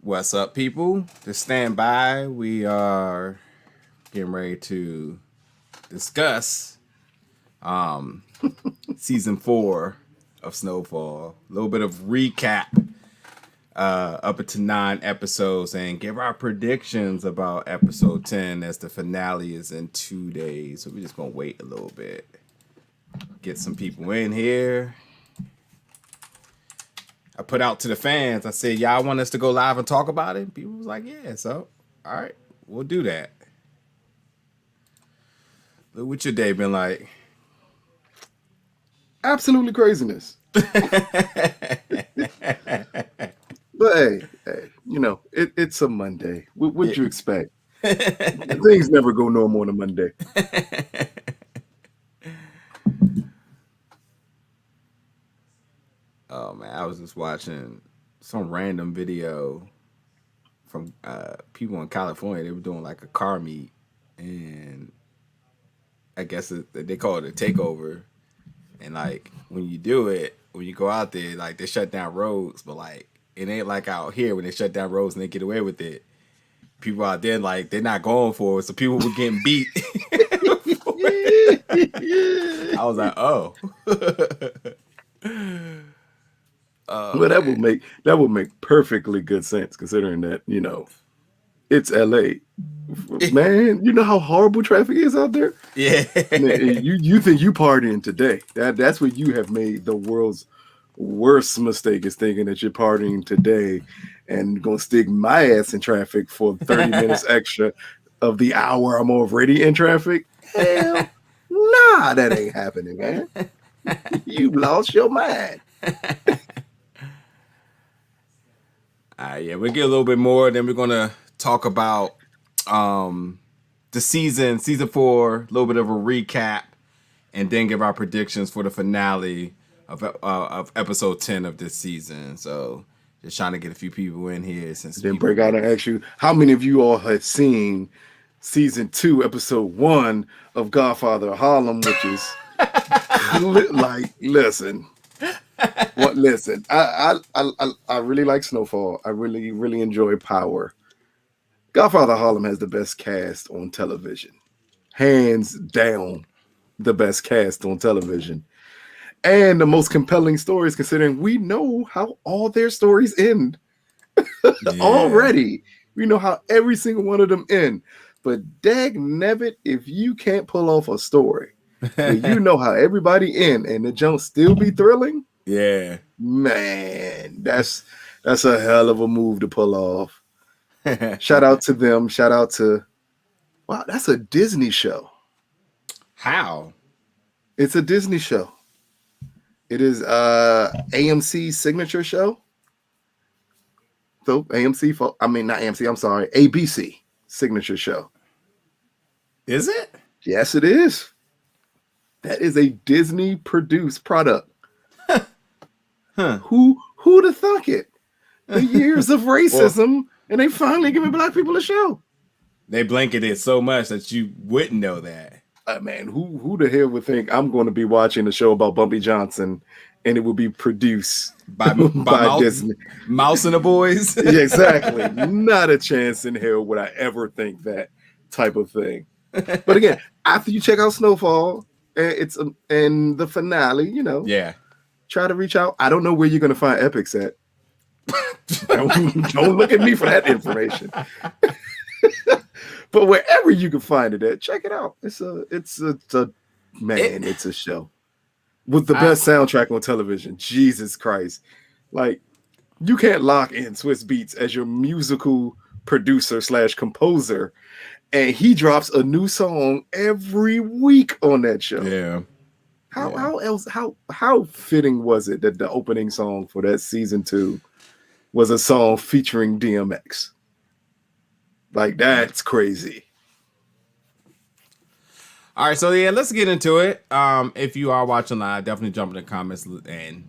What's up, people? Just stand by. We are getting ready to discuss season 4 of Snowfall. A little bit of recap up into 9 episodes and give our predictions about episode 10 as the finale is in 2 days. So we're just going to wait a little bit. Get some people in here. I put out to the fans. I said, y'all want us to go live and talk about it? People was like, yeah. So, all right, we'll do that. Look what your day been like. Absolutely craziness. But hey, it's a Monday. What'd you expect? Things never go normal on a Monday. Oh man, I was just watching some random video from people in California. They were doing like a car meet, and I guess they call it a takeover. And like when you do it, when you go out there, like they shut down roads, but like it ain't like out here when they shut down roads and they get away with it. People out there like they're not going for it, so people were getting beat. I was like, oh. Well, that would make perfectly good sense considering that it's LA. Man, you know how horrible traffic is out there. Yeah, you think you partying today? That's what you have made the world's worst mistake is thinking that you're partying today and gonna stick my ass in traffic for 30 minutes extra of the hour I'm already in traffic. Hell, nah, that ain't happening, man. You lost your mind. yeah, we'll get a little bit more. Then we're gonna talk about the season 4, a little bit of a recap, and then give our predictions for the finale of episode 10 of this season. So just trying to get a few people in here since then break out and ask you how many of you all had seen season 2, episode 1 of Godfather of Harlem, which is like, listen. Well, listen, I really like Snowfall. I really enjoy Power. Godfather Harlem has the best cast on television, hands down, the best cast on television, and the most compelling stories. Considering we know how all their stories end already, we know how every single one of them end. But dag nabbit, if you can't pull off a story, you know how everybody end, and the jump still be thrilling. Yeah, man, that's a hell of a move to pull off. Shout out to them. Shout out to wow, that's a Disney show. How? It's a Disney show. It is AMC's signature show. So not AMC. I'm sorry, ABC signature show. Is it? Yes, it is. That is a Disney produced product. Huh. Who'd have thunk it? The years of racism, and they finally giving black people a show. They blanketed it so much that you wouldn't know that. Man, who the hell would think I'm going to be watching a show about Bumpy Johnson, and it will be produced by Disney? Mouse and the Boys? Yeah, exactly. Not a chance in hell would I ever think that type of thing. But again, after you check out Snowfall, it's and the finale, Yeah. Try to reach out. I don't know where you're going to find epics at. Don't look at me for that information. But wherever you can find it at, check it out. It's a show with the best soundtrack on television. Jesus Christ. Like, you can't lock in Swiss Beats as your musical producer / composer, and he drops a new song every week on that show. Yeah. How fitting was it that the opening song for that season 2 was a song featuring DMX? Like, that's crazy. All right, so yeah, let's get into it. If you are watching live, definitely jump in the comments and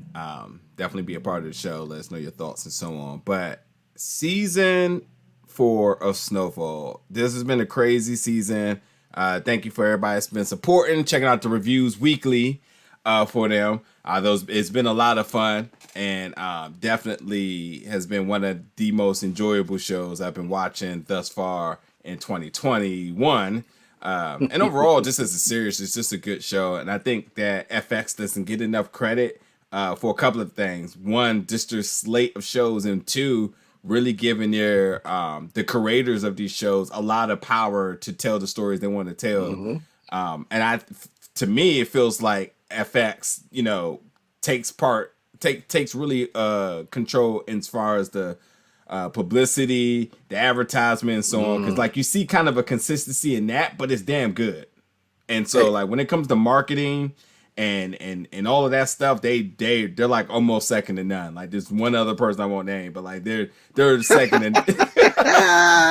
definitely be a part of the show. Let us know your thoughts and so on. But season 4 of Snowfall, this has been a crazy season. Thank you for everybody that's been supporting, checking out the reviews weekly. for them. Those It's been a lot of fun, and definitely has been one of the most enjoyable shows I've been watching thus far in 2021. And overall, just as a series, it's just a good show, and I think that FX doesn't get enough credit for a couple of things. One, just their slate of shows, and two, really giving their the creators of these shows a lot of power to tell the stories they want to tell. To me, it feels like FX, takes really control as far as the publicity, the advertisement, and so on. Because like you see kind of a consistency in that, but it's damn good. And so like when it comes to marketing and all of that stuff, they're like almost second to none. Like there's one other person I won't name, but like they're second. And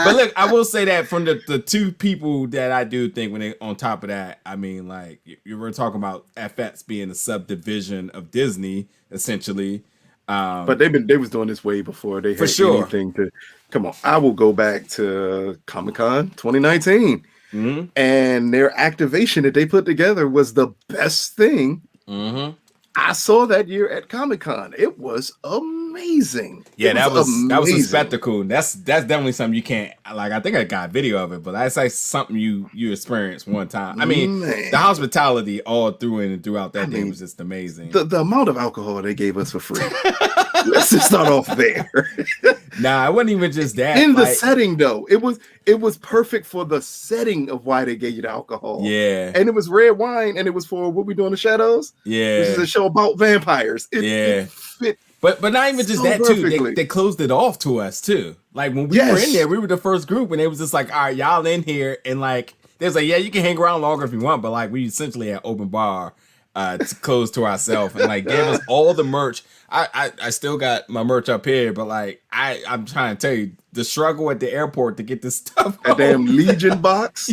but look, I will say that from the two people that I do think when they on top of that, I mean, like you were talking about FX being a subdivision of Disney, essentially. But they was doing this way before they had anything to. Come on, I will go back to Comic-Con 2019. And their activation that they put together was the best thing I saw that year at Comic-Con. It was amazing. Yeah, that was a spectacle. That's definitely something you can't like. I think I got a video of it, but that's like something you experienced one time. I mean, the hospitality all through and throughout that day was just amazing. The amount of alcohol they gave us for free. Let's just start off there. Nah, it wasn't even just that. In the setting, though, it was perfect for the setting of why they gave you the alcohol. Yeah, and it was red wine, and it was for What We Do in the Shadows. Yeah, which is a show about vampires. It fit. But not even just that too. They closed it off to us too. Like when we were in there, we were the first group, and it was just like, all right, y'all in here, and like they was like, yeah, you can hang around longer if you want, but like we essentially had open bar. Close to ourselves and like gave us all the merch. I still got my merch up here, but like I'm trying to tell you the struggle at the airport to get this stuff. A damn Legion box.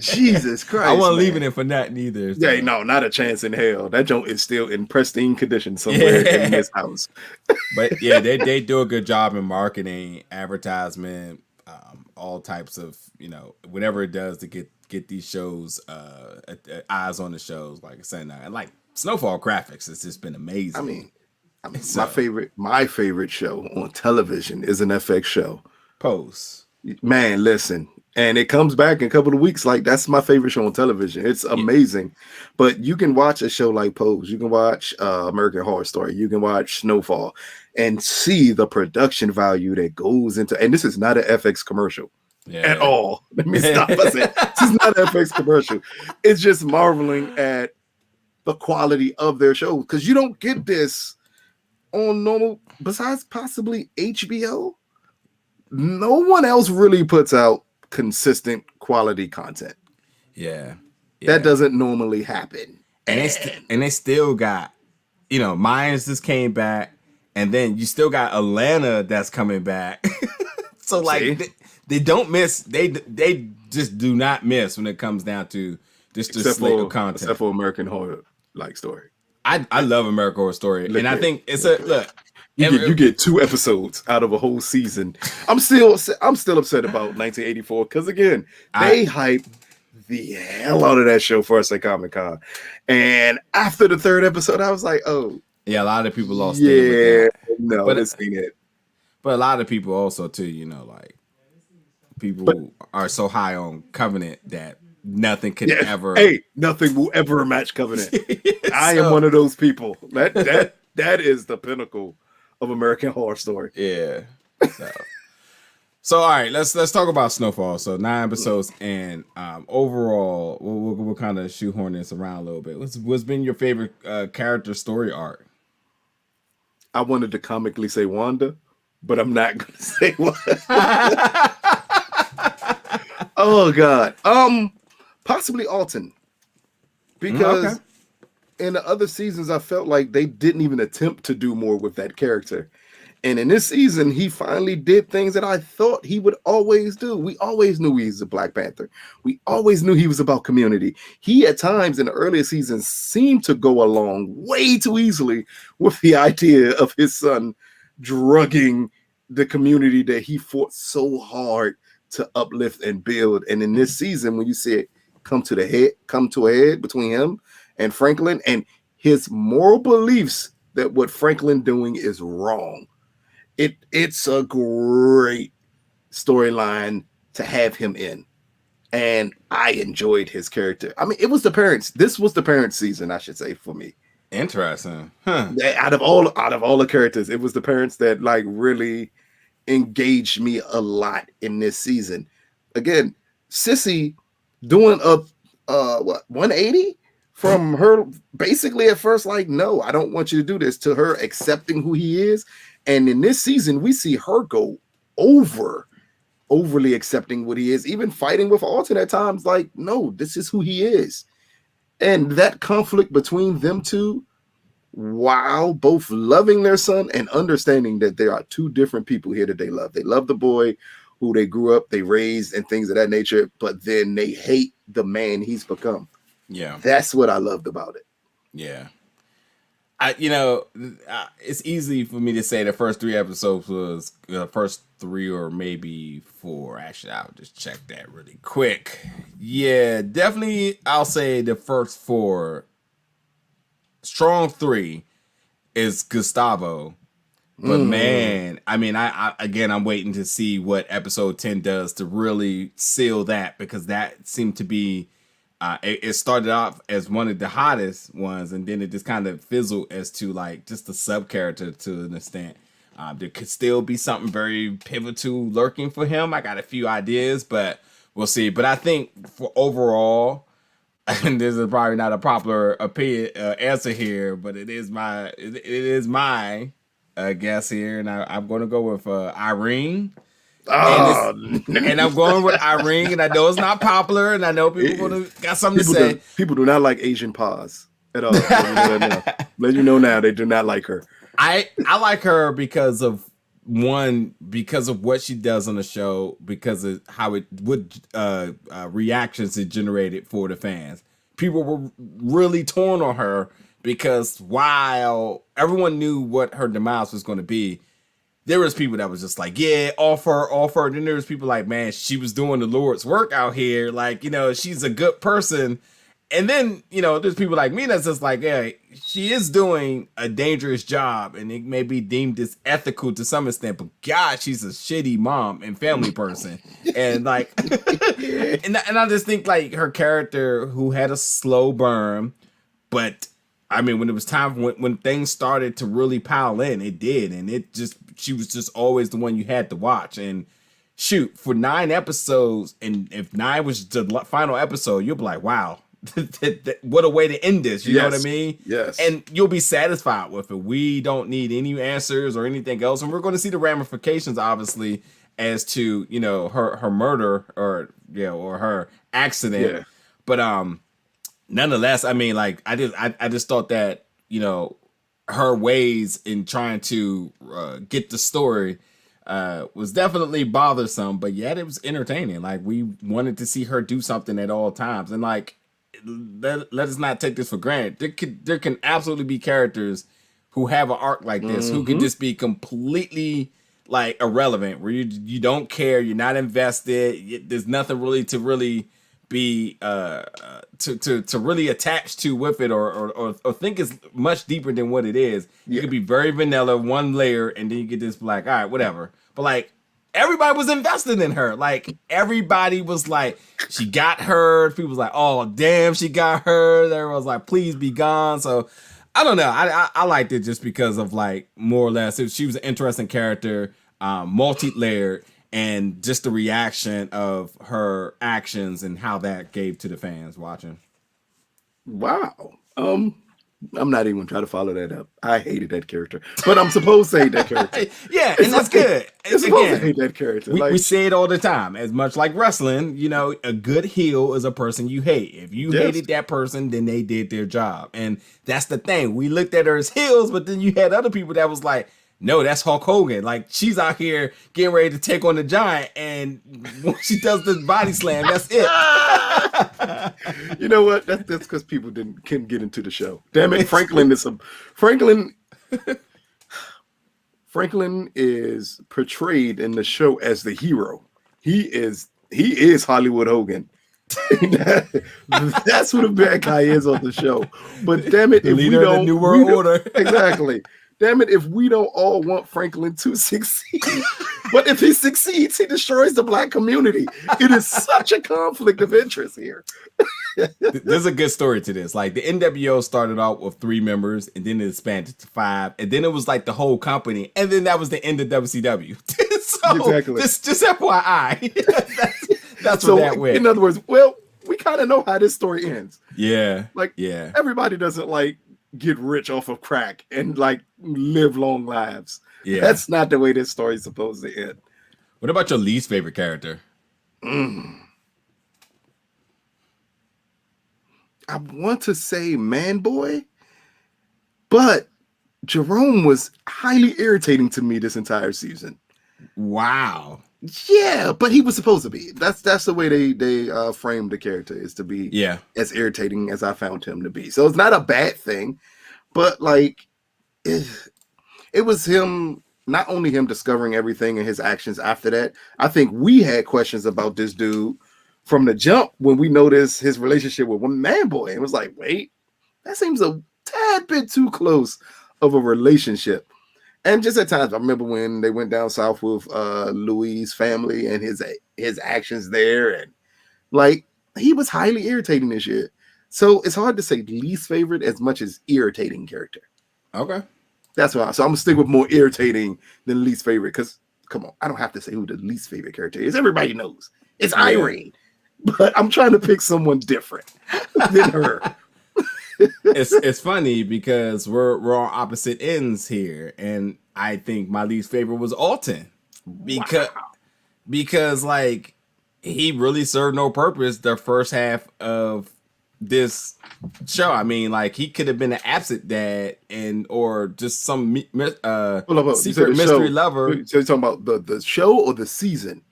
Jesus Christ! I wasn't leaving it for nothing either. So. Yeah, no, not a chance in hell. That joint is still in pristine condition somewhere in this house. But yeah, they do a good job in marketing, advertisement, all types of whatever it does to get these shows eyes on the shows, like I said now. And like Snowfall graphics has just been amazing. I mean my favorite show on television is an FX show, Pose. Man, listen, and it comes back in a couple of weeks. Like that's my favorite show on television. It's amazing. But you can watch a show like Pose, you can watch American Horror Story, you can watch Snowfall and see the production value that goes into, and this is not an FX commercial. At all. Let me stop. I said, this is not an FX commercial. It's just marveling at the quality of their shows because you don't get this on normal, besides possibly HBO. No one else really puts out consistent quality content. Yeah. That doesn't normally happen. And they still got, Mayans just came back, and then you still got Atlanta that's coming back. So like they don't miss. They just do not miss when it comes down to just the slate of content. Except for American Horror Story. I love American Horror Story, and I think it's a look. You get 2 episodes out of a whole season. I'm still upset about 1984 because again they hyped the hell out of that show for us at Comic-Con, and after the 3rd episode, I was like, oh yeah, a lot of people lost. Yeah, no, but this ain't it. But a lot of people also too, like. People are so high on Covenant that nothing can ever. Hey, nothing will ever match Covenant. I am one of those people. That is the pinnacle of American Horror Story. Yeah. So all right, let's talk about Snowfall. So 9 episodes, and overall, we'll kind of shoehorn this around a little bit. What's been your favorite character story arc? I wanted to comically say Wanda, but I'm not going to say Wanda. Oh God. Possibly Alton. Because in the other seasons I felt like they didn't even attempt to do more with that character. And in this season, he finally did things that I thought he would always do. We always knew he was a Black Panther. We always knew he was about community. He at times in the earlier seasons seemed to go along way too easily with the idea of his son drugging the community that he fought so hard to uplift and build. And in this season, when you see it come to a head between him and Franklin, and his moral beliefs that what Franklin doing is wrong. It's a great storyline to have him in. And I enjoyed his character. I mean, it was the parents. This was the parents' season, I should say, for me. Interesting. Huh. Out of all the characters, it was the parents that like really engaged me a lot in this season. Again, Sissy doing a 180 from her basically at first like, no, I don't want you to do this, to her accepting who he is. And in this season, we see her go overly accepting what he is, even fighting with Alton at times, like, no, this is who he is. And that conflict between them two, while both loving their son and understanding that there are two different people here that they love. They love the boy who they grew up, they raised, and things of that nature, but then they hate the man he's become. Yeah. That's what I loved about it. Yeah. It's easy for me to say the first 3 episodes was the first 3 or maybe 4. Actually, I'll just check that really quick. Yeah, definitely. I'll say the first 4, strong 3 is Gustavo. But man, I mean, I'm waiting to see what episode 10 does to really seal that, because that seemed to be. It started off as one of the hottest ones, and then it just kind of fizzled as to like just a sub character to an extent. There could still be something very pivotal lurking for him. I got a few ideas, but we'll see. But I think for overall, and this is probably not a popular opinion answer here, but it is my guess here, and I'm going to go with Irene. Oh, and I'm going with Irene, and I know it's not popular, and I know people got something to say. People do not like Asian pause at all. Let you know now, they do not like her. I like her because of what she does on the show, because of how reactions it generated for the fans. People were really torn on her because while everyone knew what her demise was going to be, there was people that was just like, yeah, offer. Then there was people like, man, she was doing the Lord's work out here. Like, she's a good person. And then, there's people like me that's just like, yeah, she is doing a dangerous job, and it may be deemed as ethical to some extent, but God, she's a shitty mom and family person. And like, and I just think like her character, who had a slow burn, but I mean, when it was time, when things started to really pile in, it did. And she was just always the one you had to watch. And shoot, for 9 episodes, and if 9 was the final episode, you'll be like, wow, what a way to end this. You know what I mean? Yes. And you'll be satisfied with it. We don't need any answers or anything else. And we're going to see the ramifications, obviously, as to, her murder or her accident. Yeah. But, nonetheless, I mean, like, I just thought that, her ways in trying to get the story was definitely bothersome, but yet it was entertaining. Like, we wanted to see her do something at all times. And like, let us not take this for granted. There can absolutely be characters who have an arc like this, who can just be completely like irrelevant, where you don't care, you're not invested, there's nothing really to really be to really attach to with it, or think it's much deeper than what it is. You could be very vanilla, one layer, and then you get this like, all right, whatever. But like, everybody was invested in her. Like, everybody was like, she got her. People was like, oh damn, she got her. Everyone was like, please be gone. So I don't know. I liked it just because of like, more or less, she was an interesting character, multi-layered, and just the reaction of her actions and how that gave to the fans watching. Wow. I'm not even trying to follow that up. I hated that character, but I'm supposed to hate that character. Yeah, and that's good. It's supposed to hate that character. We say it all the time. As much like wrestling, a good heel is a person you hate. If you hated that person, then they did their job. And that's the thing. We looked at her as heels, but then you had other people that was like, no, that's Hulk Hogan. Like, she's out here getting ready to take on the Giant, and when she does this body slam, that's it. You know what? That's because people couldn't get into the show. Damn it, Franklin is portrayed in the show as the hero. He is Hollywood Hogan. That's who the bad guy is on the show. But damn it, The if leader of the New World Order. Exactly. Damn it, if we don't all want Franklin to succeed. But if he succeeds, he destroys the black community. It is such a conflict of interest here. There's a good story to this. Like the NWO started out with 3 members, and then it expanded to 5, and then it was like the whole company, and then that was the end of WCW. So Exactly. just FYI, that's So where that went. in other words, well, we kind of know how this story ends. Yeah, Like, yeah. everybody doesn't like get rich off of crack and like live long lives. Yeah. That's not the way this story is supposed to end. What about your least favorite character? I want to say Man Boy, but Jerome was highly irritating to me this entire season. Wow. Yeah, but he was supposed to be. That's the way they framed the character, is to be as irritating as I found him to be. So it's not a bad thing, but like it was him, not only him discovering everything and his actions after that. I think we had questions about this dude from the jump when we noticed his relationship with one Man Boy. It was like, wait, that seems a tad bit too close of a relationship. And just at times, I remember when they went down south with Louis' family and his actions there, and like he was highly irritating this year. So it's hard to say least favorite as much as irritating character. Okay. That's why. So I'm gonna stick with more irritating than least favorite, because come on, I don't have to say who the least favorite character is. Everybody knows it's Irene, but I'm trying to pick someone different than her. It's funny because we're on opposite ends here, and I think my least favorite was Alton because like he really served no purpose the first half of this show. I mean, like he could have been an absent dad or just some secret mystery lover. So you're talking about the show or the season?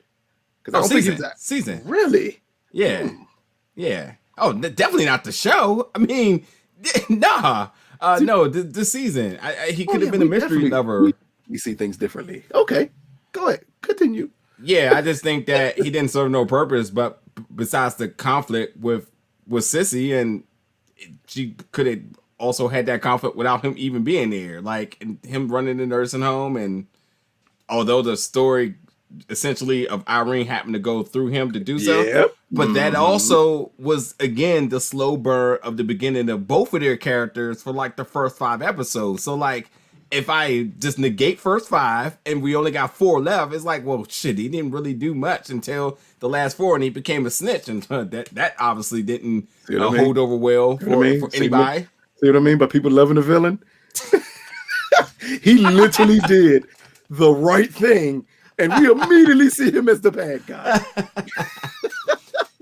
Because I don't think it's season. Really? Yeah, yeah. Oh, definitely not the show. I mean, nah. No, the season. He could have been a mystery lover. We see things differently. Okay, go ahead. Continue. Yeah, I just think that he didn't serve no purpose, but besides the conflict with Sissy, and she could have also had that conflict without him even being there. Like, and him running the nursing home, and although the story essentially of Irene happened to go through him to do so, but that also was again the slow burn of the beginning of both of their characters for like the first 5 episodes. So like if I just negate first 5 and we only got 4 left, it's like, well, shit, he didn't really do much until the last 4, and he became a snitch, and that obviously didn't hold over well for anybody. See what I mean by people loving the villain? He literally did the right thing, and we immediately see him as the bad guy.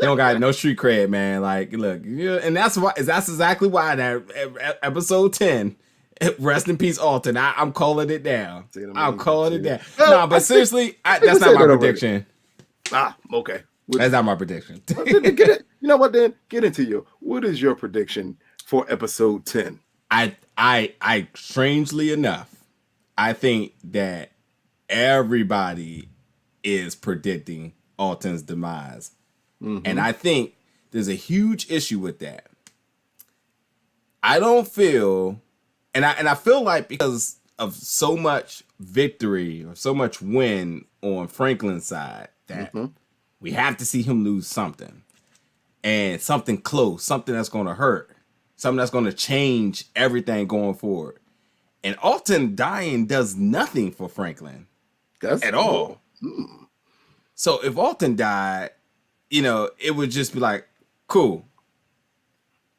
He don't got no street cred, man. Like, look, and that's exactly why that episode 10. Rest in peace, Alton. I'm calling it down. I'm calling it down. No, but seriously, that's not my prediction. Okay. That's not my prediction. You know what, then? Get into you. What is your prediction for episode 10? I strangely enough, I think that everybody is predicting Alton's demise. Mm-hmm. And I think there's a huge issue with that. I don't feel... And I feel like because of so much victory or so much win on Franklin's side that we have to see him lose something. And something close, something that's going to hurt, something that's going to change everything going forward. And Alton dying does nothing for Franklin at all. So if Alton died, it would just be like, cool.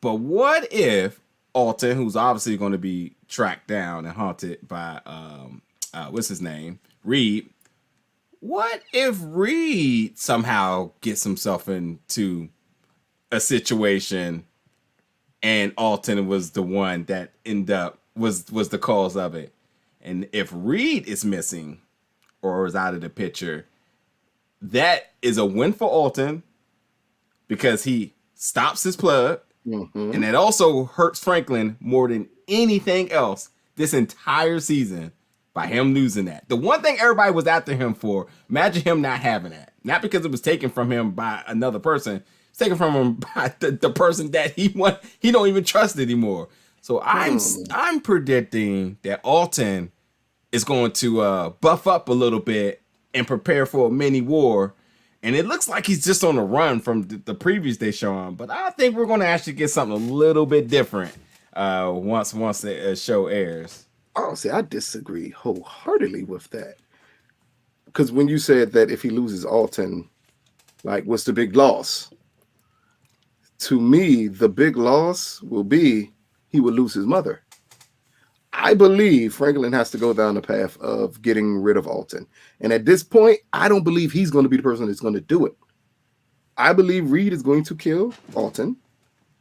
But what if Alton, who's obviously going to be tracked down and haunted by what's his name, Reed. What if Reed somehow gets himself into a situation and Alton was the one that was the cause of it? And if Reed is missing or is out of the picture, that is a win for Alton because he stops his plug. And it also hurts Franklin more than anything else this entire season by him losing that. The one thing everybody was after him for, imagine him not having that. Not because it was taken from him by another person, It's taken from him by the person that he don't even trust anymore. So I'm predicting that Alton is going to buff up a little bit and prepare for a mini war. And it looks like he's just on the run from the previous they show him. But I think we're going to actually get something a little bit different once the show airs. Honestly, I disagree wholeheartedly with that. Because when you said that if he loses Alton, like, what's the big loss? To me, the big loss will be he will lose his mother. I believe Franklin has to go down the path of getting rid of Alton. And at this point, I don't believe he's going to be the person that's going to do it. I believe Reed is going to kill Alton.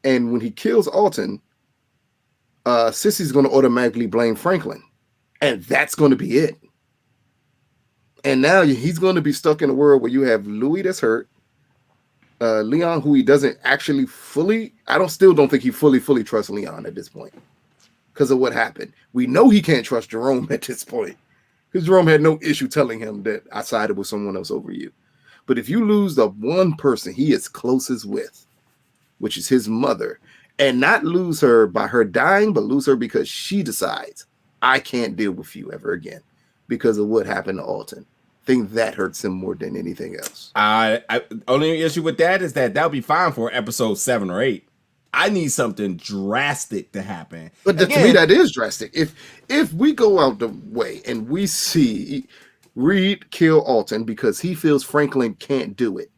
And when he kills Alton, Sissy's going to automatically blame Franklin. And that's going to be it. And now he's going to be stuck in a world where you have Louis that's hurt, Leon, who he doesn't actually still don't think he fully trusts Leon at this point because of what happened. We know he can't trust Jerome at this point because Jerome had no issue telling him that I sided with someone else over you. But if you lose the one person he is closest with, which is his mother, and not lose her by her dying, but lose her because she decides, I can't deal with you ever again because of what happened to Alton. I think that hurts him more than anything else. Only issue with that is that would be fine for episode 7 or 8. I need something drastic to happen. But to me, that is drastic. If we go out the way and we see Reed kill Alton because he feels Franklin can't do it,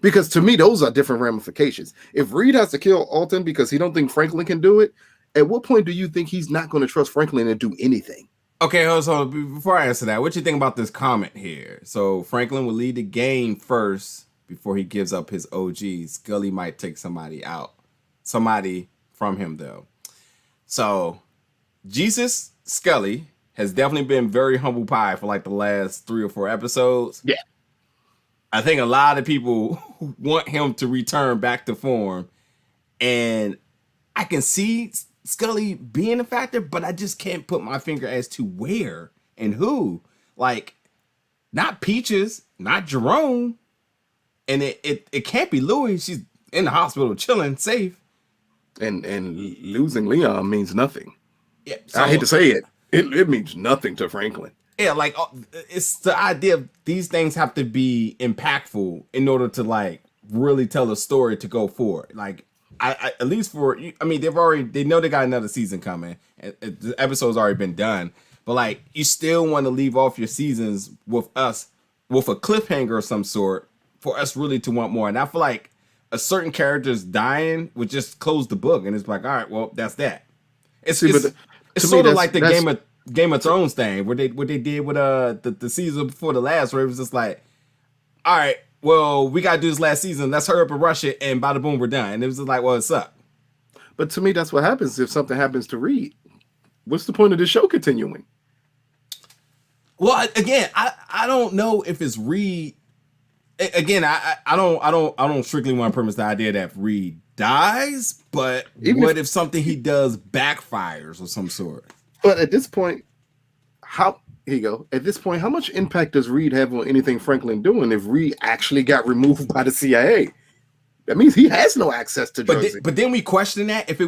because to me, those are different ramifications. If Reed has to kill Alton because he don't think Franklin can do it, at what point do you think he's not going to trust Franklin and do anything? Okay, so before I answer that, what you think about this comment here? So Franklin will lead the game first before he gives up his OG. Scully might take somebody from him though. So Jesus Scully has definitely been very humble pie for like the last 3 or 4 episodes. Yeah. I think a lot of people want him to return back to form, and I can see Scully being a factor, but I just can't put my finger as to where and who. Like, not Peaches, not Jerome, and it can't be Louie. She's in the hospital chilling, safe. And losing Leon means nothing. Yeah, so, I hate to say it. It means nothing to Franklin. Yeah, like it's the idea of these things have to be impactful in order to like really tell a story to go forward. Like I at least I mean they know they got another season coming. The episode's already been done, but like you still want to leave off your seasons with us with a cliffhanger of some sort for us really to want more. And I feel like a certain character's dying would just close the book, and it's like, all right, well that's that. It's sort of like the Game of Thrones thing, what they did with the season before the last, where it was just like, all right, well, we gotta do this last season. Let's hurry up and rush it, and bada boom, we're done. And it was just like, well, it sucked. But to me, that's what happens if something happens to Reed. What's the point of the show continuing? Well, again, I don't know if it's Reed. Again, I don't strictly want to premise the idea that Reed dies, but what if something he does backfires or some sort? But at this point, At this point, how much impact does Reed have on anything Franklin doing if Reed actually got removed by the CIA? That means he has no access to drugs. But then we question that if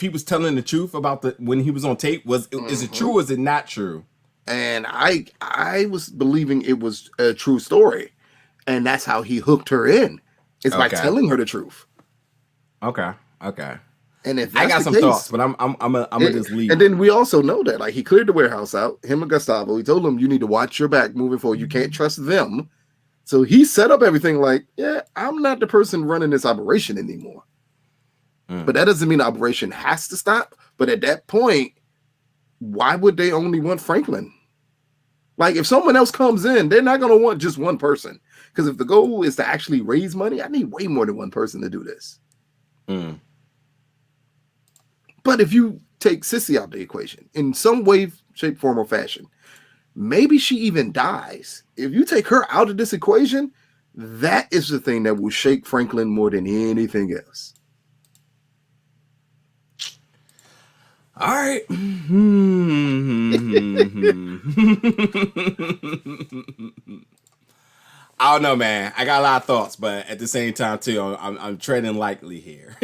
he was telling the truth about when he was on tape. Is it true or is it not true? And I was believing it was a true story, and that's how he hooked her in. It's by telling her the truth. Okay. And if I got some thoughts, but I'm gonna just leave. And then we also know that like he cleared the warehouse out, him and Gustavo. He told him you need to watch your back moving forward. You can't trust them. So he set up everything like, yeah, I'm not the person running this operation anymore. But that doesn't mean the operation has to stop. But at that point, why would they only want Franklin? Like if someone else comes in, they're not going to want just one person. Because if the goal is to actually raise money, I need way more than one person to do this. But if you take Sissy out the equation in some way, shape, form, or fashion, maybe she even dies. If you take her out of this equation, that is the thing that will shake Franklin more than anything else. All right. I don't know, man. I got a lot of thoughts, but at the same time, too, I'm treading lightly here.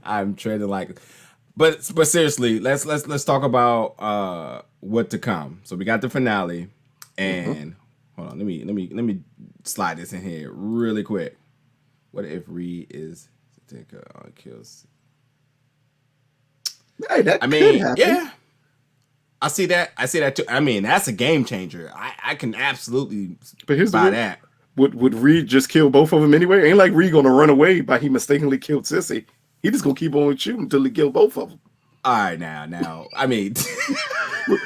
I'm treading lightly, but seriously, let's talk about what to come. So we got the finale, and hold on, let me slide this in here really quick. What if Reed is to take kills? Hey, that I could mean, happen. yeah. I see that too. I mean, that's a game changer. I can absolutely But here's the buy deal. that. Would Reed just kill both of them anyway? Ain't like Reed gonna run away by he mistakenly killed Sissy. He just gonna keep on shooting until he kill both of them. All right, now. I mean,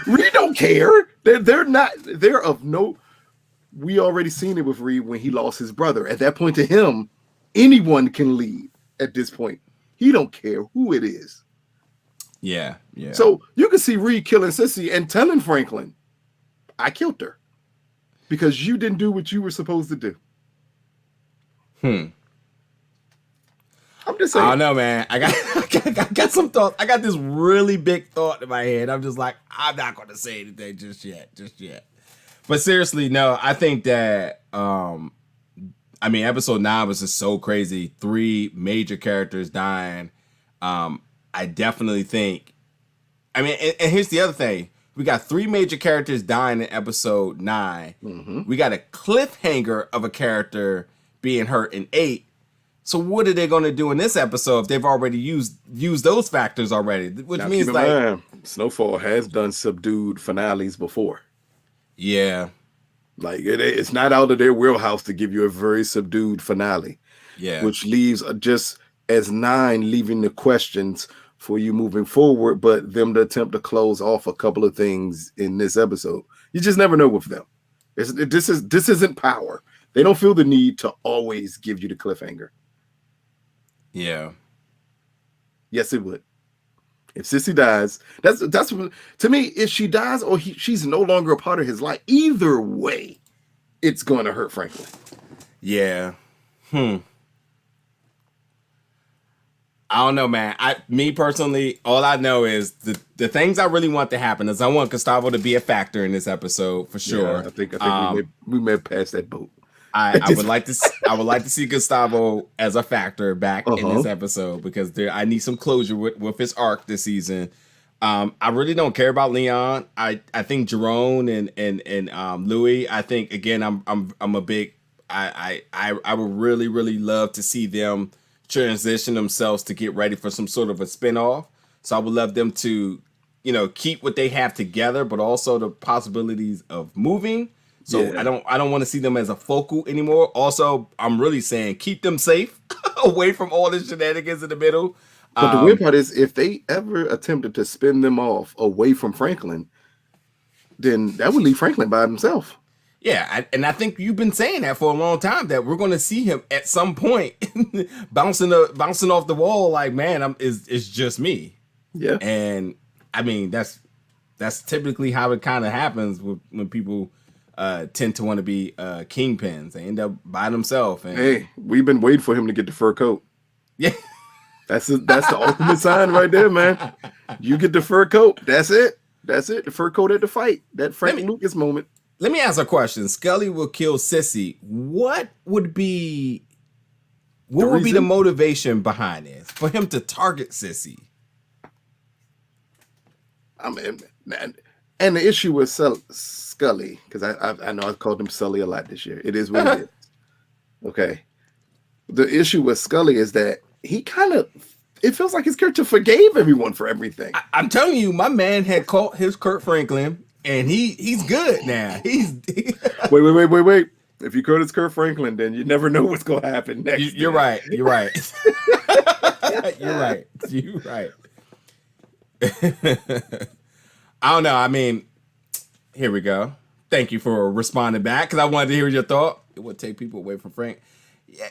Reed don't care. They're not. They're of no. We already seen it with Reed when he lost his brother. At that point, to him, anyone can lead. At this point, he don't care who it is. yeah. So you can see Reed killing Sissy and telling Franklin, "I killed her because you didn't do what you were supposed to do." I'm just saying. I don't know, man. I got some thoughts. I got this really big thought in my head. I'm just like, I'm not going to say anything just yet. But seriously, no. I think that I mean, episode 9 was just so crazy. 3 major characters dying. I definitely think. I mean, and here's the other thing. We got 3 major characters dying in episode 9. We got a cliffhanger of a character being hurt in 8. So what are they going to do in this episode if they've already used those factors already? Which Now, means keep in like, mind, Snowfall has done subdued finales before. yeah, Like it's not out of their wheelhouse to give you a very subdued finale. yeah, Which leaves just as 9 leaving the questions for you moving forward, but them to attempt to close off a couple of things in this episode. You just never know with them. This isn't Power. They don't feel the need to always give you the cliffhanger. yeah. Yes, it would. If Sissy dies, that's to me. If she dies or she's no longer a part of his life, either way, it's going to hurt Franklin. Yeah. I don't know, man. Me personally, all I know is the things I really want to happen is I want Gustavo to be a factor in this episode for sure. Yeah, I think we may have passed that boat. I would like to see Gustavo as a factor back in this episode because I need some closure with his arc this season. I really don't care about Leon. I think Jerome and Louis. I think again I'm a big. I would really love to see them transition themselves to get ready for some sort of a spinoff. So I would love them to, keep what they have together, but also the possibilities of moving. So yeah. I don't want to see them as a focal anymore. Also, I'm really saying keep them safe away from all the shenanigans in the middle. But the weird part is if they ever attempted to spin them off away from Franklin, then that would leave Franklin by himself. Yeah, and I think you've been saying that for a long time that we're going to see him at some point bouncing off the wall like, man, it's just me. Yeah. And I mean, that's typically how it kind of happens when people tend to want to be kingpins. They end up by themselves. And hey, we've been waiting for him to get the fur coat. Yeah. That's the ultimate sign right there, man. You get the fur coat. That's it. The fur coat at the fight. That Frank Lucas moment. Let me ask a question. Scully will kill Sissy. What would be the motivation behind this for him to target Sissy? I mean, and the issue with Scully, because I know I've called him Sully a lot this year. It is what it is. Okay. The issue with Scully is that he it feels like his character forgave everyone for everything. I'm telling you, my man had caught his Kurt Franklin. And he's good now. Wait. If you call it Kurt Franklin, then you never know what's going to happen next. You're right. You're right. I don't know. I mean, here we go. Thank you for responding back because I wanted to hear your thought. It would take people away from Frank. Yeah.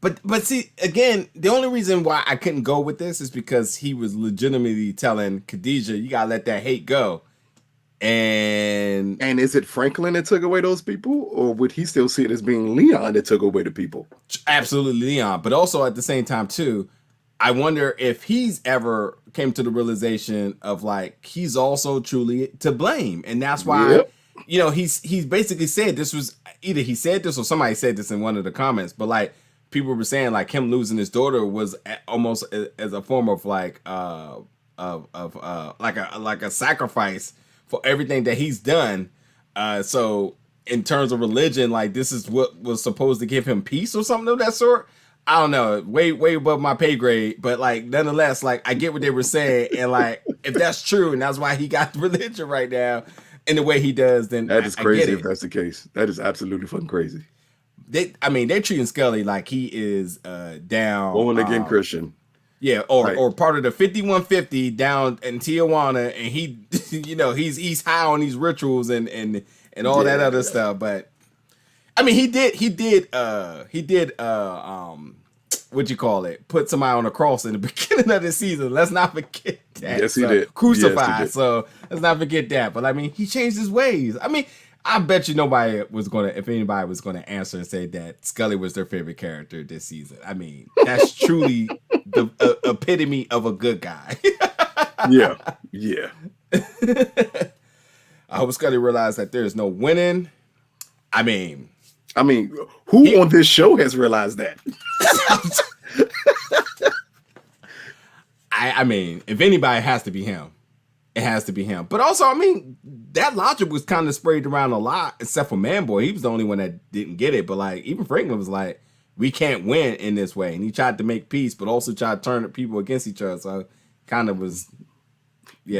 But see, again, the only reason why I couldn't go with this is because he was legitimately telling Khadijah, you got to let that hate go. And is it Franklin that took away those people, or would he still see it as being Leon that took away the people? Absolutely Leon, but also at the same time too, I wonder if he's ever came to the realization of like he's also truly to blame, and that's why Yep. he's basically said this was either he said this or somebody said this in one of the comments, but like people were saying like him losing his daughter was almost as a form of like like a sacrifice for everything that he's done. So in terms of religion, like this is what was supposed to give him peace or something of that sort. I don't know, way above my pay grade, but like nonetheless, like I get what they were saying, and like if that's true, and that's why he got the religion right now in the way he does, then That is crazy I get if it. that's the case. That is absolutely fucking crazy. They're treating Scully like he is down Born again Christian. Yeah, or part of the 5150 down in Tijuana, and he he's high on these rituals and all that other stuff. But I mean, he did what you call it? Put somebody on a cross in the beginning of the season. Let's not forget that. Yes, he did. Crucified. Yes, he did. So let's not forget that. But I mean, he changed his ways. I mean, I bet you if anybody was gonna answer and say that Scully was their favorite character this season. I mean, that's truly the epitome of a good guy. Yeah. I hope Scully realized that there is no winning. I mean, who on this show has realized that? I mean, if anybody, it has to be him. It has to be him. But also, I mean, that logic was kind of sprayed around a lot, except for Manboy. He was the only one that didn't get it. But like, even Franklin was like, we can't win in this way. And he tried to make peace, but also tried to turn people against each other. So kind of was,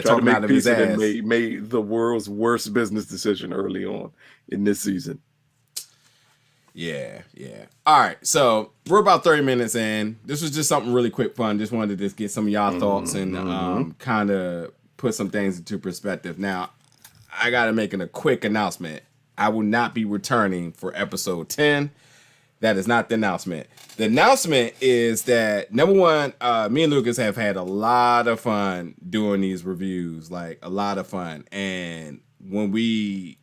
talking out of his ass. And made the world's worst business decision early on in this season. Yeah. All right, so we're about 30 minutes in. This was just something really quick, fun. Just wanted to just get some of y'all thoughts and kind of put some things into perspective. Now, I got to make a quick announcement. I will not be returning for episode 10. That is not the announcement. The announcement is that, number one, me and Lucas have had a lot of fun doing these reviews, like a lot of fun. And when we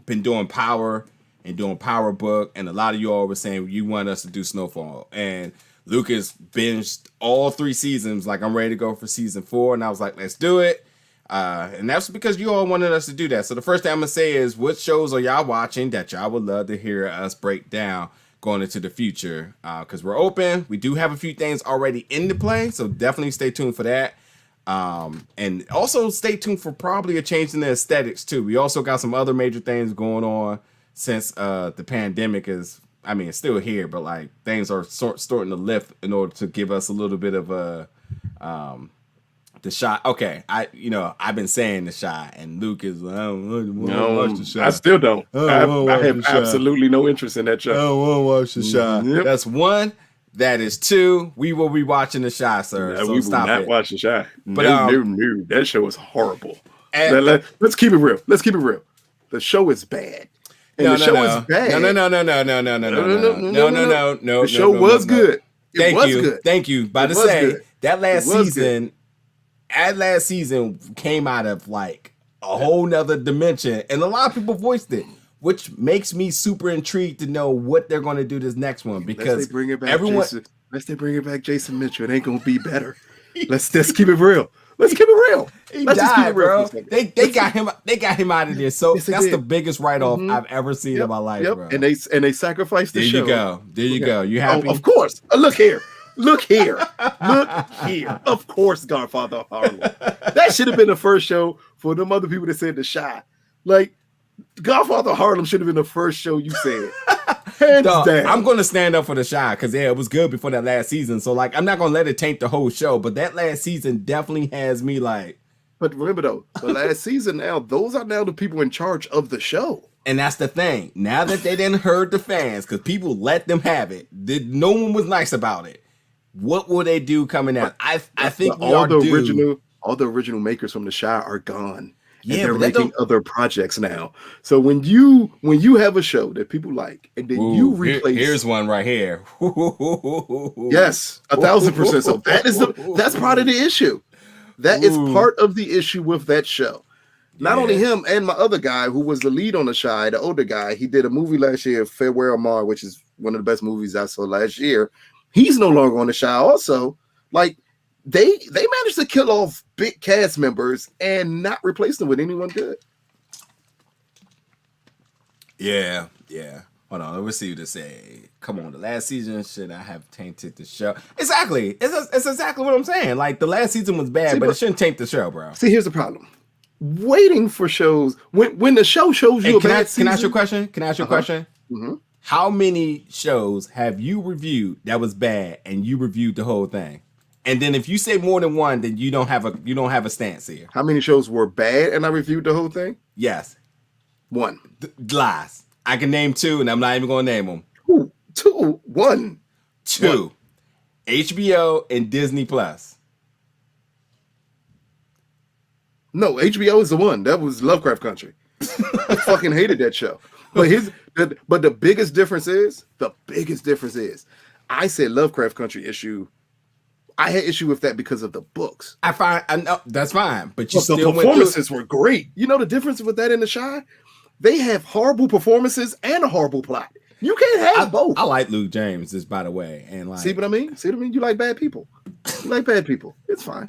been doing Power and doing Power Book, and a lot of you all were saying you want us to do Snowfall. And Lucas binged all 3 seasons, like I'm ready to go for season 4. And I was like, let's do it. And that's because you all wanted us to do that. So the first thing I'm going to say is, what shows are y'all watching that y'all would love to hear us break down going into the future? Because we're open. We do have a few things already in the play, so definitely stay tuned for that. And also stay tuned for probably a change in the aesthetics too. We also got some other major things going on since the pandemic is, I mean, it's still here, but like things are starting to lift in order to give us a little bit of a the shot. Okay, I've been saying the shot, and Luke is like, I don't want to watch the shot. I still don't. I have absolutely no interest in that show. I don't want to watch the shot. Yep. That's one. That is two. We will be watching the shot, sir. No, so we stop will not it. watch the shot. But no. That show is horrible. Let's keep it real. The show is bad. And the show is bad. No. The show was good. Thank you. About to say that last season came out of like a whole nother dimension, and a lot of people voiced it, which makes me super intrigued to know what they're going to do this next one, because unless they bring it back Jason Mitchell, it ain't going to be better. Let's keep it real. Let's keep it real. Let's just keep it real, bro. They got him out of there. So that's the biggest write-off I've ever seen in my life, bro. And they sacrificed the show. There you go. You happy? Of course. Look here. Of course, Godfather of Harlem. That should have been the first show for them other people that said the shot. Like, Godfather of Harlem should have been the first show you said. Hands down. I'm going to stand up for the shot because it was good before that last season. So, like, I'm not going to let it taint the whole show. But that last season definitely has me like. But remember, though, the last season now, those are now the people in charge of the show. And that's the thing. Now that they didn't hurt the fans, because people let them have it, no one was nice about it. What will they do coming out? I think all the original makers from the Shy are gone. Yeah, and they're making other projects now. So when you have a show that people like, and then you replace, here's one right here. Yes, 1,000%. So that's part of the issue. That is part of the issue with that show. Not only him and my other guy who was the lead on the Shy, the older guy. He did a movie last year, Farewell Mar, which is one of the best movies I saw last year. He's no longer on the Shy also. Like they managed to kill off big cast members and not replace them with anyone good. Yeah. Hold on, let's see what to say. Come on, the last season should I have tainted the show? Exactly. It's exactly what I'm saying. Like the last season was bad, but it shouldn't taint the show, bro. See, here's the problem. Waiting for shows when the show shows you can I ask you a question? Can I ask you a question? Mm-hmm. How many shows have you reviewed that was bad and you reviewed the whole thing? And then if you say more than one, then you don't have a stance here. How many shows were bad and I reviewed the whole thing? Yes. One. Lies. I can name two, and I'm not even going to name them. Two. One. HBO and Disney Plus. No, HBO is the one. That was Lovecraft Country. I fucking hated that show. But the biggest difference is, I said Lovecraft Country issue. I had issue with that because of the books. I know that's fine, but the performances were great. You know the difference with that in The Chi? They have horrible performances and a horrible plot. You can't have both. I like Luke James, just by the way, and like see what I mean. You like bad people. It's fine.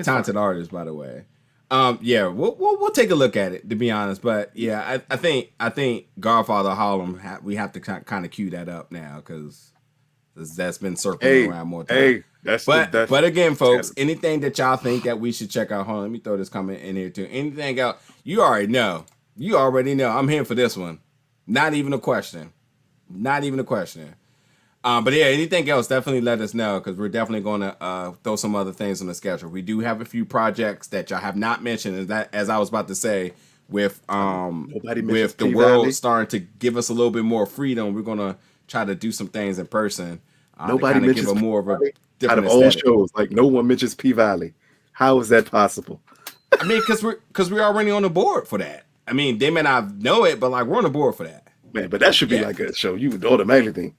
Talented artist, by the way. Yeah, we'll take a look at it, to be honest. But yeah, I think Godfather Harlem we have to kind of cue that up now because that's been circling around more time. But again, folks, anything that y'all think that we should check out, hold on, let me throw this comment in here too. Anything else, you already know. I'm here for this one. Not even a question. But yeah, anything else, definitely let us know because we're definitely going to throw some other things on the schedule. We do have a few projects that y'all have not mentioned, as I was about to say, with the world starting to give us a little bit more freedom. We're going to try to do some things in person. Nobody mentions give more of a different out of all shows. Like no one mentions P Valley. How is that possible? I mean, because we're already on the board for that. I mean, they may not know it, but like we're on the board for that. Man, but that should be like a show you would automatically think.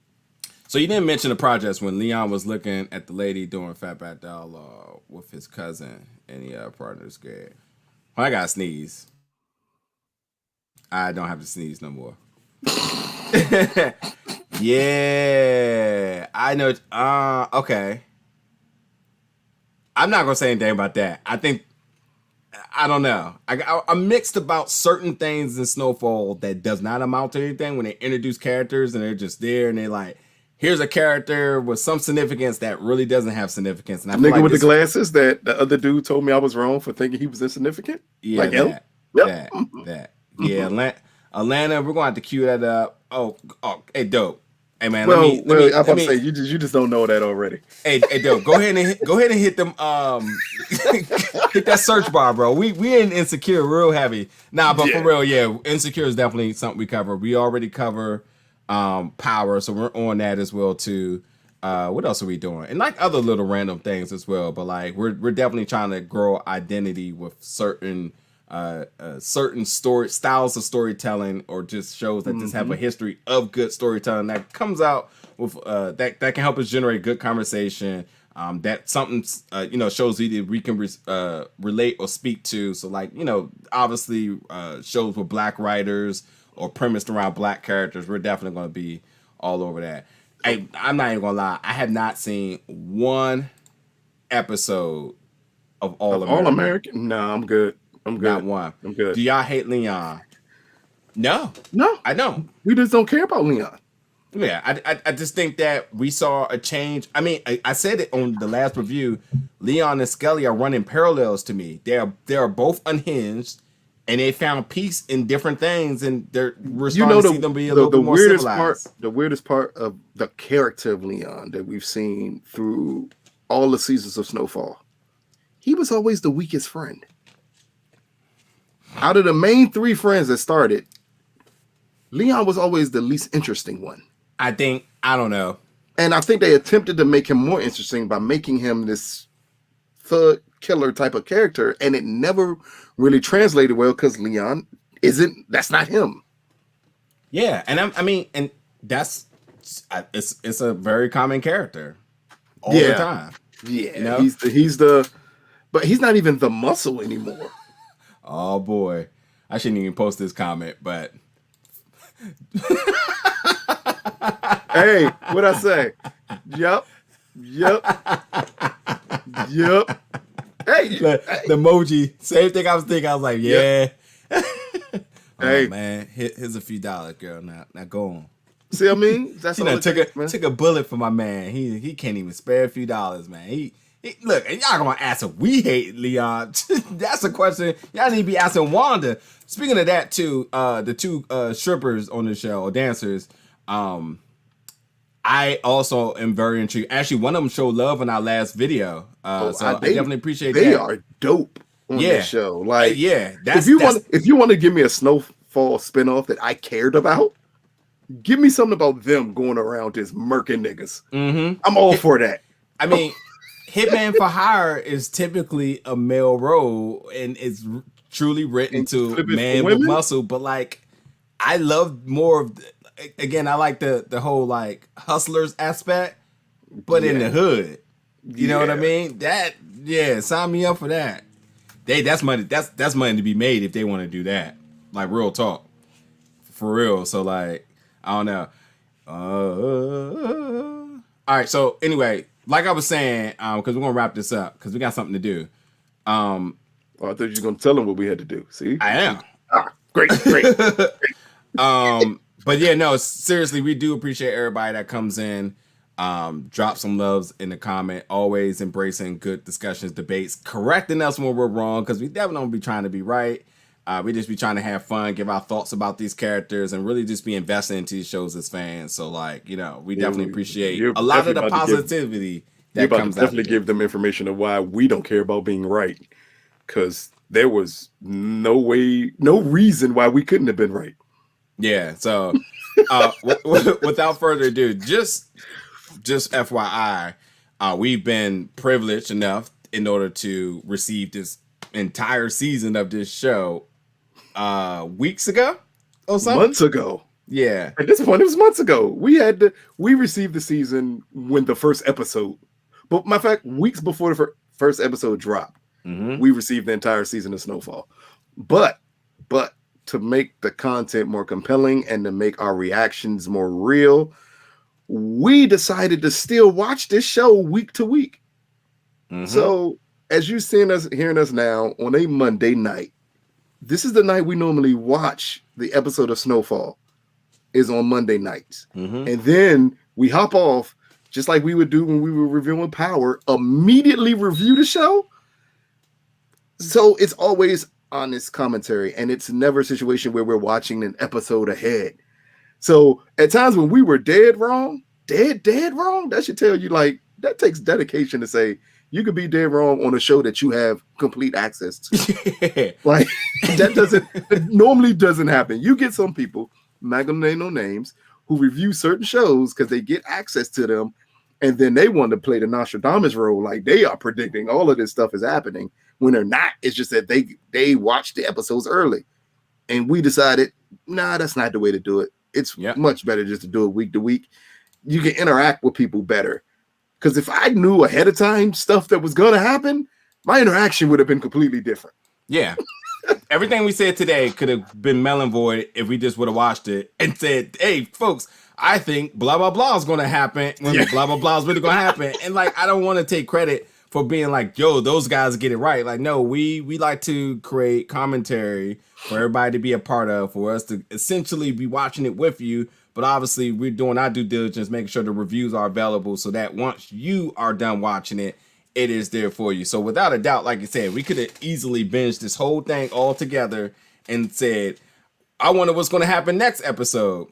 So you didn't mention the projects when Leon was looking at the lady doing Fatback Doll with his cousin and the partner's scared. Well, I got to sneeze. I don't have to sneeze no more. Yeah, I know. Okay. I'm not gonna say anything about that. I don't know. I'm mixed about certain things in Snowfall that does not amount to anything when they introduce characters and they're just there and they're like, here's a character with some significance that really doesn't have significance. And I nigga like with the glasses that the other dude told me I was wrong for thinking he was insignificant. Yeah, like that. Yeah, Atlanta. We're gonna have to cue that up. Oh, hey, dope. Hey man, let me I'm about to say you just don't know that already. Hey, dope. Go ahead and hit them. Hit that search bar, bro. We in Insecure real heavy. Nah, but for real, yeah, Insecure is definitely something we cover. We already cover Power, so we're on that as well too. What else are we doing? And like other little random things as well. But like we're definitely trying to grow identity with certain story styles of storytelling or just shows that just have a history of good storytelling that comes out with that can help us generate good conversation. That something shows either we can relate or speak to. So like obviously shows with black writers or premised around black characters. We're definitely going to be all over that. I'm not even gonna lie. I have not seen one episode of All American. No, I'm good. Not one. I'm good. Do y'all hate Leon? No, I don't. We just don't care about Leon. Yeah, I just think that we saw a change. I mean, I said it on the last review. Leon and Scully are running parallels to me. They are both unhinged, and they found peace in different things, and we're starting to see them be a little bit more civilized. The weirdest part of the character of Leon that we've seen through all the seasons of Snowfall, he was always the weakest friend. Out of the main three friends that started, Leon was always the least interesting one. I don't know. And I think they attempted to make him more interesting by making him this thug killer type of character, and it never really translated well because Leon that's not him. Yeah, and and it's a very common character all the time. Yeah, but he's not even the muscle anymore. Oh boy, I shouldn't even post this comment, but hey, what'd I say? Yep. Yep. Yep. Hey, The emoji, same thing I was thinking. I was like, yeah. Yep. Oh Hey, man, here's a few dollars, girl. Now go on. see what I mean? That's You all know, it takes, man. took a bullet for my man. He can't even spare a few dollars, man. He look, and y'all gonna ask if we hate Leon. That's a question y'all need to be asking Wanda. Speaking of that too, the two strippers on the show or dancers, I also am very intrigued. Actually, one of them showed love in our last video, so I definitely appreciate they that. are dope on this show. Like, Yeah, if you want to give me a Snowfall spinoff that I cared about, give me something about them going around just murking niggas. I'm all for that. I mean, Hitman for Hire is typically a male role and it's truly written And to flip it for man with women? muscle. But like, I love more of. Again, I like the whole like hustlers aspect, but in the hood. You know what I mean? That sign me up for that. That's money. That's money to be made if they want to do that. Like real talk, for real. So like, I don't know. All right. So anyway, like I was saying, because we're gonna wrap this up because we got something to do. Oh, I thought you were gonna tell them what we had to do. See, I am. Great. But yeah, no, seriously, we do appreciate everybody that comes in. Drop some loves in the comment. Always embracing good discussions, debates, correcting us when we're wrong, because we definitely don't be trying to be right. We just be trying to have fun, give our thoughts about these characters, and really just be invested into these shows as fans. So, like, you know, we definitely appreciate a lot of the positivity that comes out. Definitely give them information of why we don't care about being right, because there was no reason why we couldn't have been right. Yeah. So, without further ado, just FYI, we've been privileged enough in order to receive this entire season of this show weeks ago or something. Months ago. Yeah. At this point, it was months ago. We received the season when the first episode, but matter of fact, weeks before the first episode dropped, we received the entire season of Snowfall. But to make the content more compelling and to make our reactions more real, we decided to still watch this show week to week. So as you're hearing us now on a Monday night, this is the night we normally watch the episode of Snowfall, is on Monday nights. And then we hop off, just like we would do when we were reviewing Power, immediately review the show. So it's always honest commentary, and it's never a situation where we're watching an episode ahead. So at times when we were dead wrong, that should tell you, like, that takes dedication to say you could be dead wrong on a show that you have complete access to. Like, it normally doesn't happen. You get some people, I'm not gonna name no names, who review certain shows because they get access to them, and then they want to play the Nostradamus role, like they are predicting all of this stuff is happening when they're not. It's just that they watched the episodes early, and we decided, nah, that's not the way to do it. It's much better just to do it week to week. You can interact with people better. Because if I knew ahead of time stuff that was going to happen, my interaction would have been completely different. Yeah. Everything we said today could have been melon void if we just would have watched it and said, hey, folks, I think blah, blah, blah is going to happen when blah, blah, blah is really going to happen. And, like, I don't want to take credit for being like, yo, those guys get it right. Like, no, we like to create commentary for everybody to be a part of, for us to essentially be watching it with you. But obviously, we're doing our due diligence, making sure the reviews are available so that once you are done watching it, it is there for you. So without a doubt, like you said, we could have easily binged this whole thing all together and said, I wonder what's going to happen next episode.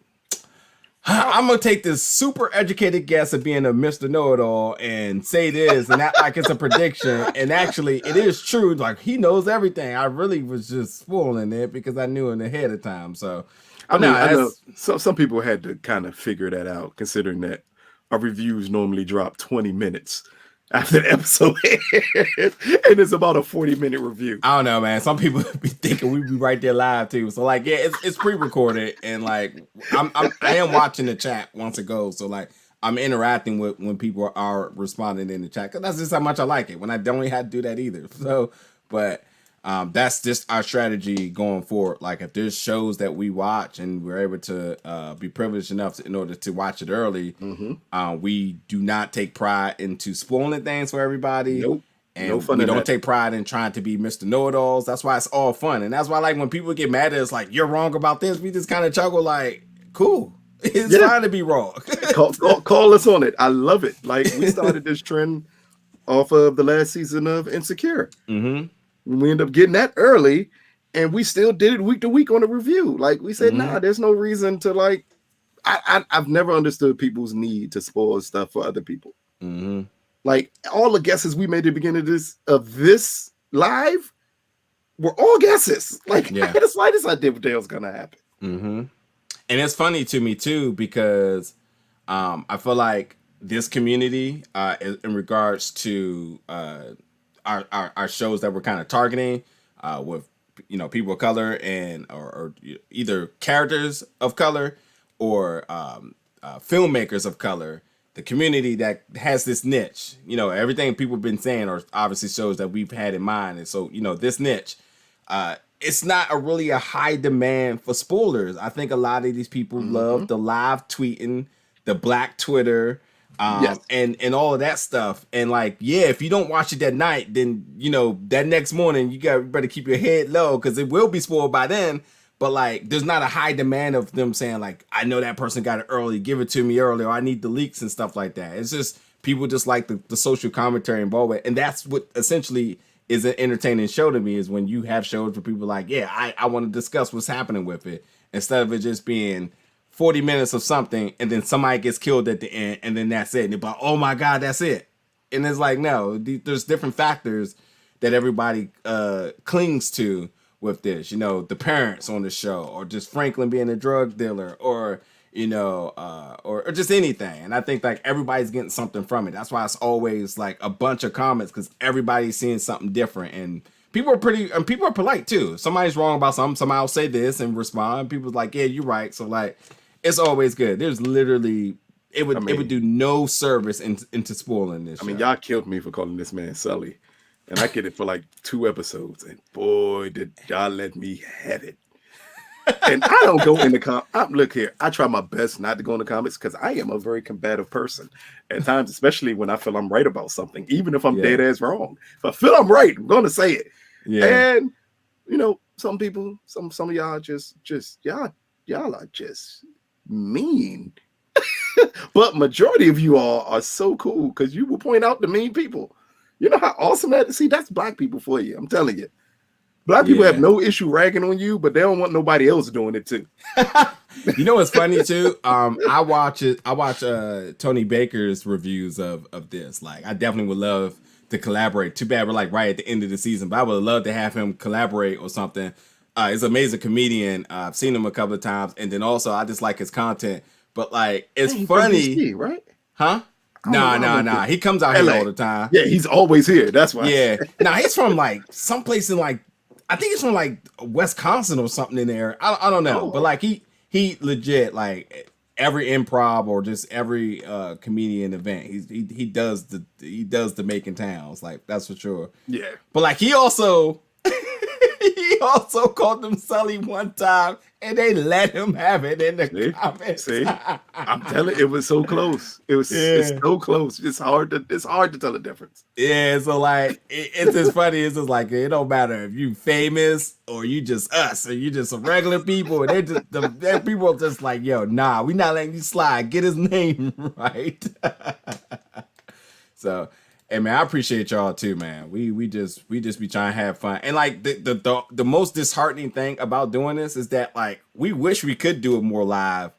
I'm going to take this super educated guess of being a Mr. Know-It-All and say this and act like it's a prediction. And actually, it is true. Like, he knows everything. I really was just spoiling it because I knew it ahead of time. So, I know some people had to kind of figure that out, considering that our reviews normally drop 20 minutes after the episode airs, and it's about a 40-minute review. I don't know, man. Some people be thinking we be right there live too. So like, yeah, it's pre-recorded, and like I am watching the chat once it goes. So like, I'm interacting with when people are responding in the chat, because that's just how much I like it. When I don't have to do that either. So, but that's just our strategy going forward. Like if there's shows that we watch and we're able to be privileged enough in order to watch it early, we do not take pride into spoiling things for everybody. Nope. And No fun we in don't that. take pride in trying to be Mr. Know-it-alls. That's why it's all fun. And that's why, like, when people get mad at us, like, you're wrong about this, we just kind of chuckle, like, cool. It's fine to be wrong. Call us on it. I love it. Like, we started this trend off of the last season of Insecure. We ended up getting that early, and we still did it week to week on a review. Like, we said, nah, there's no reason to, like, I've never understood people's need to spoil stuff for other people. Like, all the guesses we made at the beginning of this live were all guesses. Like, I had the slightest idea what the hell's gonna happen. And it's funny to me too, because I feel like this community, in regards to our shows that we're kind of targeting, with people of color and or either characters of color or filmmakers of color. The community that has this niche, everything people have been saying are obviously shows that we've had in mind. And so, this niche, it's not really a high demand for spoilers. I think a lot of these people love the live tweeting, the black Twitter, and all of that stuff. And like, if you don't watch it that night, then, that next morning you better keep your head low because it will be spoiled by then. But like, there's not a high demand of them saying like, I know that person got it early, give it to me early, or I need the leaks and stuff like that. It's just people just like the social commentary involved with it. And that's what essentially is an entertaining show to me, is when you have shows where people are like, I want to discuss what's happening with it, instead of it just being 40 minutes of something and then somebody gets killed at the end and then that's it. And they're like, oh my God, that's it. And it's like, no, there's different factors that everybody clings to with this, the parents on the show, or just Franklin being a drug dealer, or or just anything. And I think like everybody's getting something from it. That's why it's always like a bunch of comments, because everybody's seeing something different, and people are polite too. Somebody's wrong about something, somebody will say this and respond. People's like, yeah, you're right. So like, it's always good. There's literally it would do no service into spoiling this. I mean, y'all killed me for calling this man Sully. And I get it for like 2 episodes, and boy, did y'all let me have it. And I don't go in the look here, I try my best not to go in the comments because I am a very combative person at times, especially when I feel I'm right about something, even if I'm dead ass wrong. If I feel I'm right, I'm going to say it. And some people, some of y'all just y'all are just mean. But majority of you all are so cool because you will point out the mean people. You know how awesome that is? See, that's black people for you. I'm telling you. Black people have no issue ragging on you, but they don't want nobody else doing it too. You know what's funny too? I watch Tony Baker's reviews of this. Like, I definitely would love to collaborate. Too bad we're like right at the end of the season, but I would love to have him collaborate or something. He's an amazing comedian. I've seen him a couple of times, and then also I just like his content. But like, it's funny, DC, right? Huh? Nah. He comes out here all the time. Yeah, he's always here. That's why. Yeah. Nah, he's from like someplace in like, I think he's from like Wisconsin or something in there. I don't know. But like he legit, like every improv or just every comedian event, he does the making towns. Like, that's for sure. Yeah. But like he also called them Sully one time, and they let him have it in the comments. See, I'm telling you, it was so close. It's so close. It's hard to tell the difference. Yeah, so like it's just funny. It's just like, it don't matter if you famous or you just us or you just some regular people. They just the people are just like, yo, nah, we not letting you slide. Get his name right. So, hey man, I appreciate y'all too, man. We just be trying to have fun. And like the most disheartening thing about doing this is that like we wish we could do it more live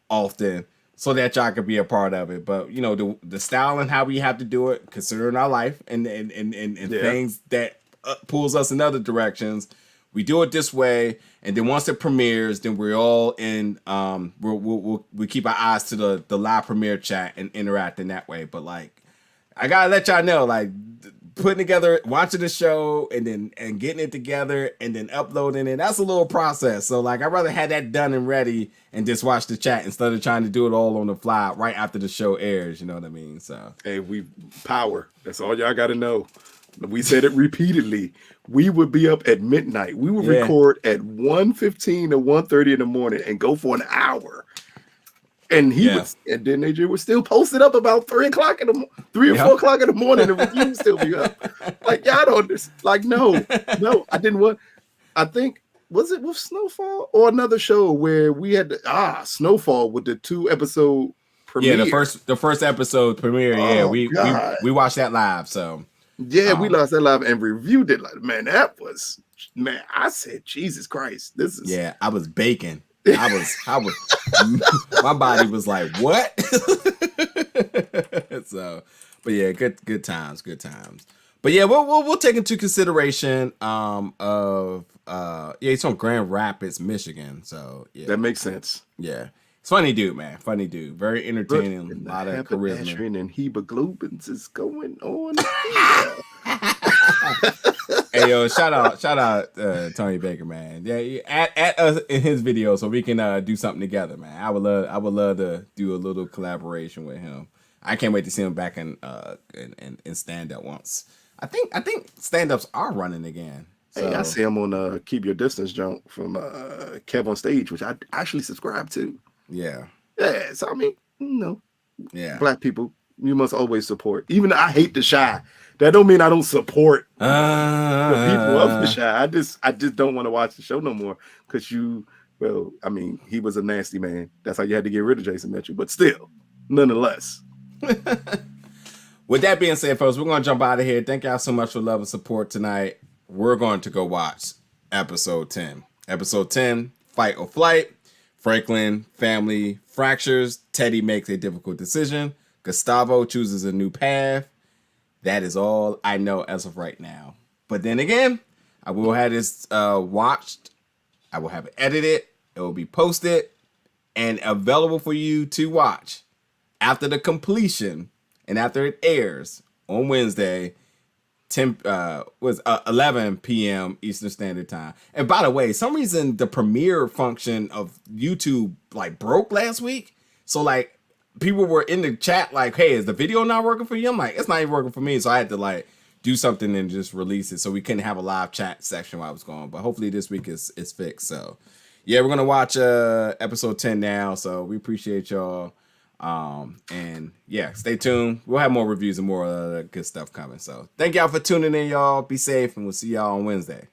often so that y'all could be a part of it. But the style and how we have to do it, considering our life and things that pulls us in other directions, we do it this way. And then once it premieres, then we're all in. We keep our eyes to the live premiere chat and interacting that way. But like, I gotta let y'all know, like, putting together, watching the show, and getting it together, and then uploading it, that's a little process. So like, I'd rather have that done and ready and just watch the chat instead of trying to do it all on the fly right after the show airs. You know what I mean? So hey, we power. That's all y'all got to know. We said it repeatedly. We would be up at midnight. We would Yeah. record at 1:15 or 1:30 in the morning and go for an hour. And Yeah. and then AJ would still post it up about 3 o'clock in the 3 or 4 o'clock in the morning. The review would still be up. Like, y'all don't understand. Like, no, I didn't want. I think, was it with Snowfall or another show where we had Snowfall with the 2-episode premiere? Yeah, the first episode premiere. Yeah, God. we watched that live. So Yeah, we lost that live and reviewed it. Like, man, I said, Jesus Christ, this is. Yeah, I was baking. I was my body was like, what? So, but yeah, good times. But yeah, we'll take into consideration of he's from Grand Rapids, Michigan. So yeah, That makes sense. yeah. It's funny dude, man. Funny dude. Very entertaining. A lot of charisma. And hemoglobins is going on. Hey yo, shout out Tony Baker, man. Yeah, at us in his video so we can do something together, man. I would love to do a little collaboration with him. I can't wait to see him back in stand up once. I think stand ups are running again. So. Hey, I see him on Keep Your Distance junk from Kev on Stage, which I actually subscribe to. Yeah. Yeah, so I mean, Yeah. Black people, you must always support. Even though I hate the Shy, that don't mean I don't support the people of the Shy. I just don't want to watch the show no more because I mean, he was a nasty man. That's how you had to get rid of Jason Mitchell. But still, nonetheless. With that being said, folks, we're going to jump out of here. Thank y'all so much for love and support tonight. We're going to go watch episode 10. Episode 10, Fight or Flight. Franklin family fractures. Teddy makes a difficult decision. Gustavo chooses a new path. That is all I know as of right now. But then again, I will have this watched. I will have it edited. It will be posted and available for you to watch after the completion and after it airs on Wednesday. 11 p.m. Eastern Standard Time. And by the way, some reason the premiere function of YouTube like broke last week. So like people were in the chat like, hey, is the video not working for you? I'm like, it's not even working for me. So I had to like do something and just release it so we couldn't have a live chat section while I was going. But hopefully this week is fixed. So yeah, we're gonna watch episode 10 now. So we appreciate y'all. And yeah, stay tuned. We'll have more reviews and more good stuff coming. So thank y'all for tuning in, y'all. Be safe, and we'll see y'all on Wednesday.